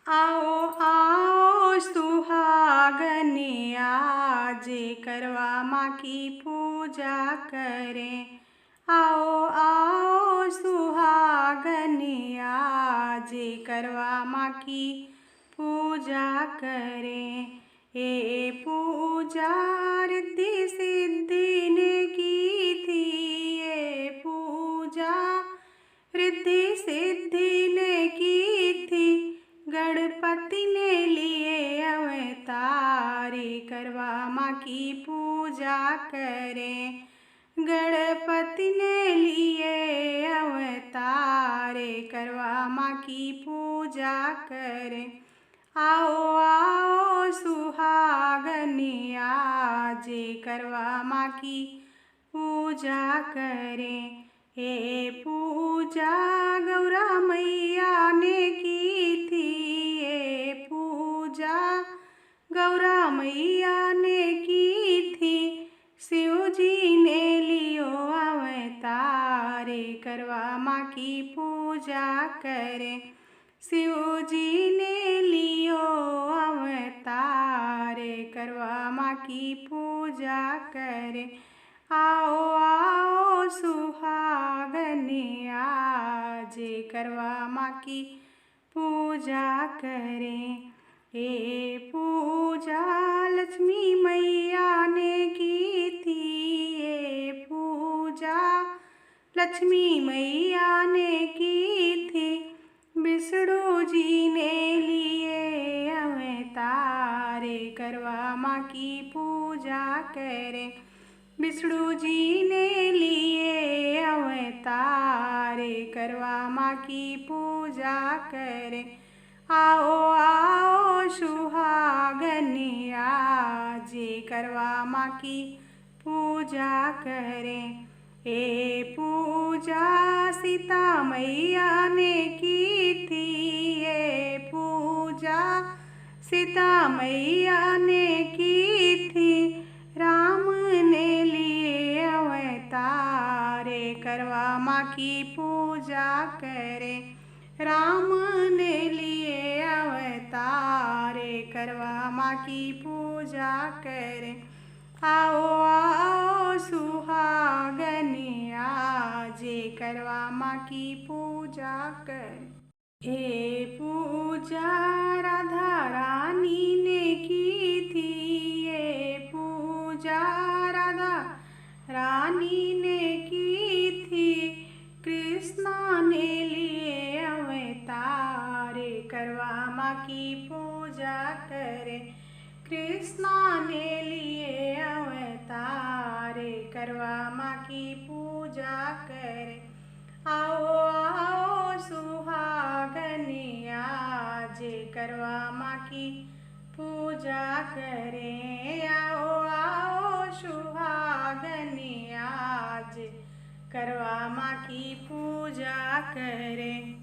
आओ आओ सुहागन आज करवा माँ की पूजा करें। आओ आओ सुहागन आज करवा माँ की पूजा करें। ये पूजा रिद्धि सिद्धि ने की थी, ये पूजा रिद्धि सिद्धि ने की थी। गणपति ने लिए अवतार, करवा माँ की पूजा करें। गणपति ने लिए अवतार, करवा माँ की पूजा करें। आओ आओ सुहागन आज करवा माँ की पूजा करें। ये पूजा गौरा मैया ने की थी, ये पूजा गौरा मैया ने की थी। शिव जी ने लियो अवतार, करवा माँ की पूजा करें। शिव जी ने लियो अवतार, करवा माँ की पूजा करें। आओ आओ सुहागन आज करवा माँ की पूजा करें। ये पूजा लक्ष्मी मैया ने की थी, ये पूजा लक्ष्मी मैया ने की थी। विष्णु जी ने लिए अवतार, करवा माँ की पूजा करें। विष्णु जी ने लिए अवतार, करवा माँ की पूजा करें। आओ आओ सुहागन आज करवा माँ की पूजा करें। ये पूजा सीता मैया ने की थी, ये पूजा सीता मैया ने की थी। राम ने लिए अवतार, करवा माँ की पूजा करें। राम ने लिए अवतार, करवा माँ की पूजा करें। आओ आओ सुहागन आज करवा माँ की पूजा करें। ये पूजा राधा रानी ने की थी, ये पूजा राधा रानी ने की थी। कृष्णा ने लिए अवतार, करवा माँ की पूजा करें। कृष्णा ने लिए अवतार, करवा माँ की पूजा करें। आओ आओ सुहागन आज करवा माँ की पूजा करें। आओ आओ सुहागन आज करवा माँ की पूजा करें।